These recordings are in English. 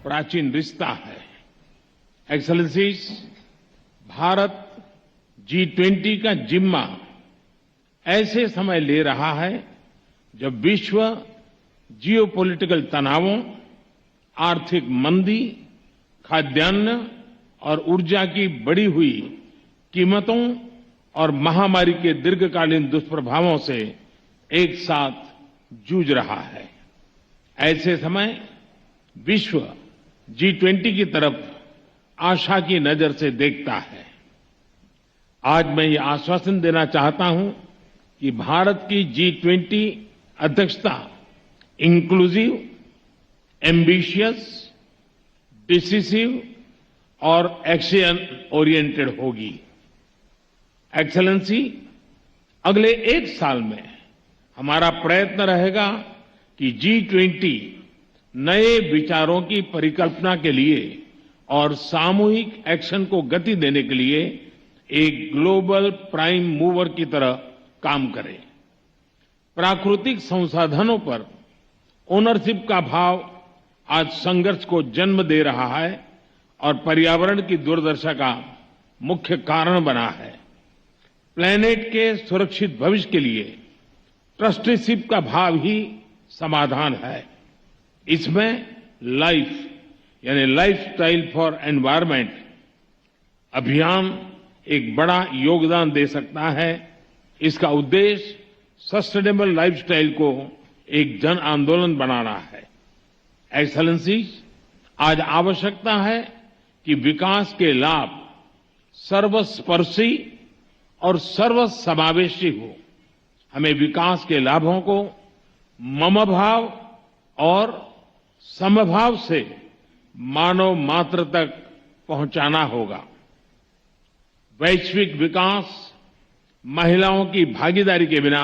प्राचीन रिश्ता है। एक्सेलेंसीज, भारत G20 का जिम्मा ऐसे समय ले रहा है जब विश्व जियोपॉलिटिकल तनावों, आर्थिक मंदी, खाद्यान्न और ऊर्जा की बढ़ी हुई कीमतों और महामारी के दीर्घकालीन दुष्प्रभावों से एक साथ जूझ रहा है। ऐसे समय विश्व G20 की तरफ आशा की नजर से देखता है। आज मैं ये आश्वासन देना चाहता हूं कि भारत की G20 अध्यक्षता इंक्लूसिव, एम्बिशियस, डिसिसिव और एक्शन ओरिएंटेड होगी। एक्सेलेंसी, अगले एक साल में हमारा प्रयत्न रहेगा कि G20 नए विचारों की परिकल्पना के लिए और सामूहिक एक्शन को गति देने के लिए एक ग्लोबल प्राइम मूवर की तरह काम करे। प्राकृतिक संसाधनों पर ओनरशिप का भाव आज संघर्ष को जन्म दे रहा है और पर्यावरण की दुर्दशा का मुख्य कारण बना है। प्लेनेट के सुरक्षित भविष्य के लिए ट्रस्टीशिप का भाव ही समाधान है। इसमें लाइफ यानी लाइफस्टाइल फॉर एनवायरमेंट अभियान एक बड़ा योगदान दे सकता है। इसका उद्देश्य सस्टेनेबल लाइफस्टाइल को एक जन आंदोलन बनाना है। एक्सेलेंसीज, आज आवश्यकता है कि विकास के लाभ सर्वस्पर्शी और सर्वसमावेशी हो। हमें विकास के लाभों को ममभाव और समभाव से मानव मात्र तक पहुंचाना होगा। वैश्विक विकास महिलाओं की भागीदारी के बिना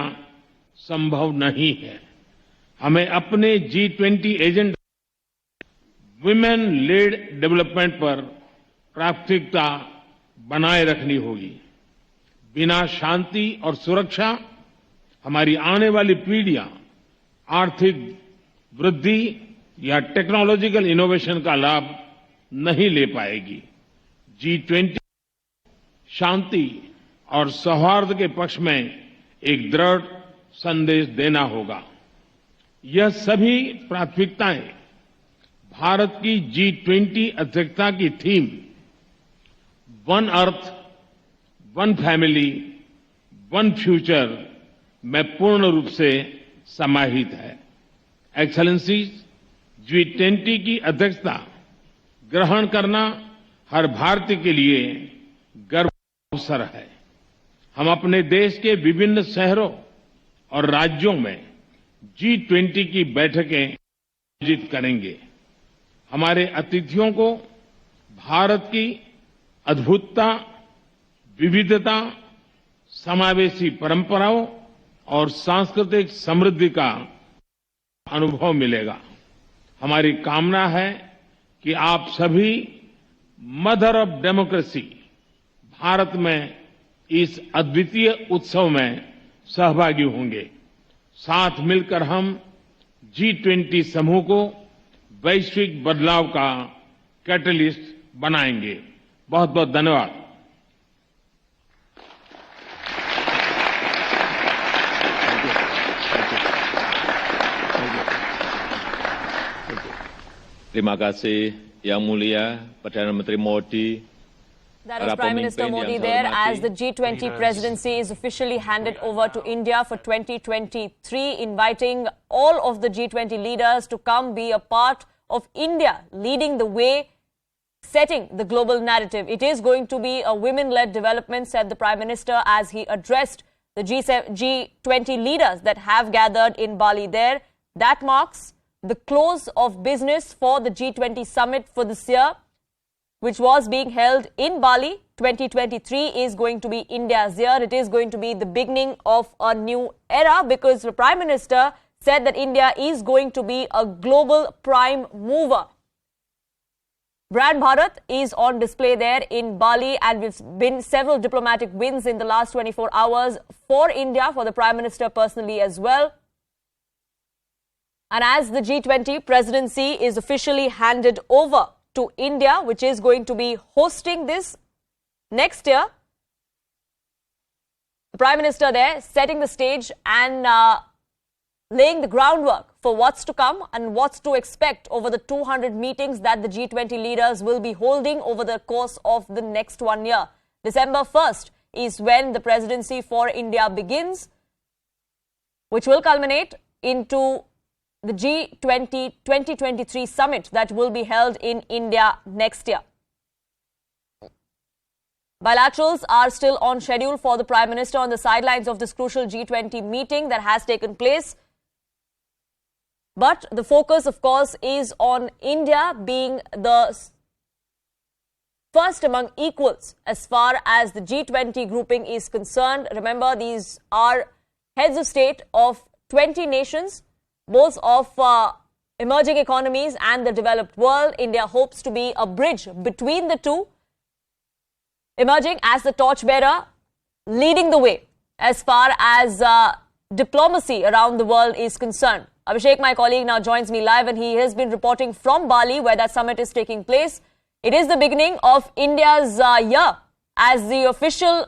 संभव नहीं है। हमें अपने G20 agenda women lead development पर प्राथमिकता बनाए रखनी होगी। बिना शांति और सुरक्षा हमारी आने वाली पीढ़ियां आर्थिक वृद्धि या टेक्नोलॉजिकल इनोवेशन का लाभ नहीं ले पाएगी। G20 शांति और सौहार्द के पक्ष में एक दृढ़ संदेश देना होगा। यह सभी प्राथमिकताएं भारत की G20 अध्यक्षता की theme one earth, one family, one future में पूर्ण रूप से समाहित है। एक्सेलेंसीज, G20 की अध्यक्षता ग्रहण करना हर भारतीय के लिए गर्व का अवसर है। हम अपने देश के विभिन्न शहरों और राज्यों में G20 की बैठकें आयोजित करेंगे। हमारे अतिथियों को भारत की अद्भुतता, विविधता, समावेशी परंपराओं और सांस्कृतिक समृद्धि का अनुभव मिलेगा। हमारी कामना है कि आप सभी मदर ऑफ डेमोक्रेसी भारत में इस अद्वितीय उत्सव में सहभागी होंगे। साथ मिलकर हम G20 समूह को वैश्विक बदलाव का कैटलिस्ट बनाएंगे। बहुत बहुत धन्यवाद। Terima kasih Yang Mulia Perdana Menteri Modi. That is Prime Minister Modi there as the G20 presidency is officially handed over to India for 2023, inviting all of the G20 leaders to come be a part of India leading the way, setting the global narrative. It is going to be a women-led development, said the Prime Minister as he addressed the G20 leaders that have gathered in Bali there. That marks the close of business for the G20 summit for this year, which was being held in Bali. 2023 is going to be India's year. It is going to be the beginning of a new era because the Prime Minister said that India is going to be a global prime mover. Brand Bharat is on display there in Bali, and we've been several diplomatic wins in the last 24 hours for India, for the Prime Minister personally as well. And as the G20 presidency is officially handed over to India, which is going to be hosting this next year, the Prime Minister there setting the stage and laying the groundwork for what's to come and what's to expect over the 200 meetings that the G20 leaders will be holding over the course of the next 1 year. December 1st is when the presidency for India begins, which will culminate into the G20 2023 summit that will be held in India next year. Bilaterals are still on schedule for the Prime Minister on the sidelines of this crucial G20 meeting that has taken place. But the focus, of course, is on India being the first among equals as far as the G20 grouping is concerned. Remember, these are heads of state of 20 nations, both of emerging economies and the developed world. India hopes to be a bridge between the two, emerging as the torchbearer, leading the way as far as diplomacy around the world is concerned. Abhishek, my colleague, now joins me live, and he has been reporting from Bali, where that summit is taking place. It is the beginning of India's year, as the official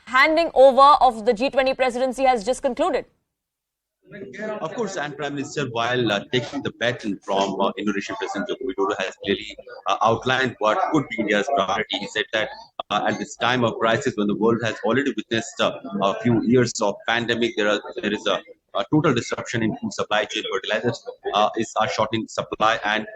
handing over of the G20 presidency has just concluded. Of course, and Prime Minister, while taking the baton from Indonesian President Joko Widodo, has clearly outlined what could be India's priority. He said that at this time of crisis, when the world has already witnessed a few years of pandemic, there is a total disruption in food supply chain. Fertilizers are short in supply, and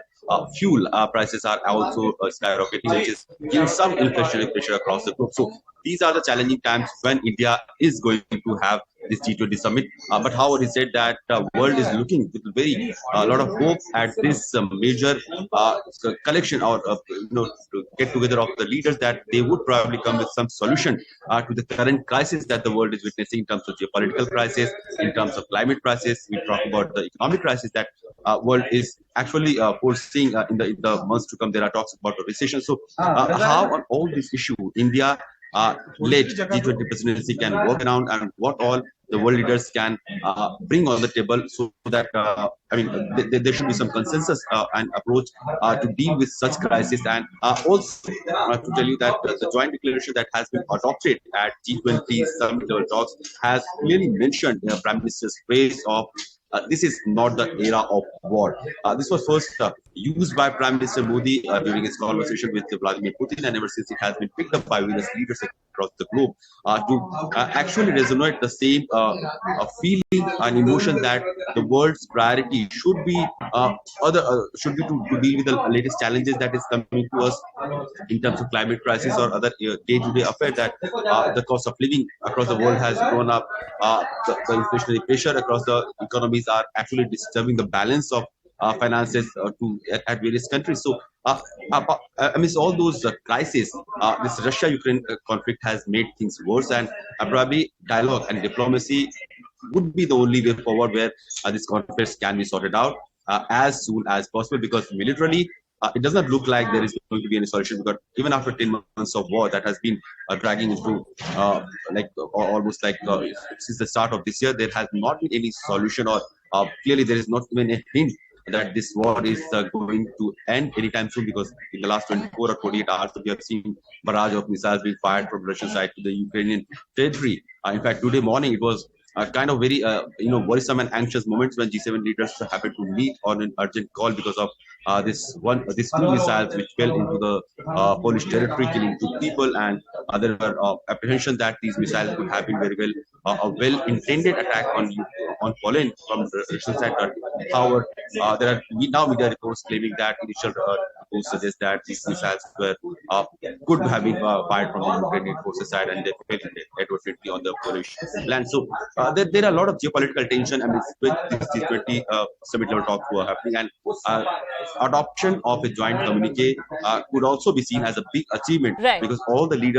fuel prices are also skyrocketing, which is giving some inflationary pressure across the globe. So these are the challenging times when India is going to have this G20 summit. But however, he said that the world is looking with a lot of hope at this major collection or to get together of the leaders, that they would probably come with some solution to the current crisis that the world is witnessing in terms of geopolitical crisis, in terms of climate crisis. We talk about the economic crisis that world is actually foreseeing in the months to come. There are talks about a recession. So how on all this issue India led G20 presidency can work around, and what all the world leaders can bring on the table, so that there should be some consensus and approach to deal with such crisis. And also to tell you that the joint declaration that has been adopted at G20 summit level talks has clearly mentioned Prime Minister's phrase of this is not the era of war. This was first used by Prime Minister Modi during his conversation with Vladimir Putin, and ever since it has been picked up by various leaders across the globe to actually resonate the same feeling and emotion that the world's priority should be to deal with the latest challenges that is coming to us in terms of climate crisis or other day-to-day affairs, that the cost of living across the world has gone up, the inflationary pressure across the economies are actually disturbing the balance of finances at various countries. So amidst all those crises, this Russia-Ukraine conflict has made things worse, and probably dialogue and diplomacy would be the only way forward where this conflict can be sorted out as soon as possible, because militarily it does not look like there is going to be any solution, because even after 10 months of war that has been dragging into almost since the start of this year, there has not been any solution, or clearly there is not even a hint that this war is going to end anytime soon, because in the last 24 or 48 hours we have seen barrage of missiles being fired from Russian side to the Ukrainian territory. In fact, today morning it was kind of very worrisome and anxious moments when G7 leaders happened to meet on an urgent call because of these two missiles which fell into the Polish territory, killing 2 people, and there were apprehension that these missiles could have been very well a well-intended attack on Poland from the Russian side. However, there are now media reports claiming that initial reports suggest that these missiles could have been fired from the Ukrainian forces side, and they fell adversely on the Polish land. So there are a lot of geopolitical tension amidst with this G20 summit level talks who are happening, and adoption of a joint communique could also be seen as a big achievement, right, because all the leaders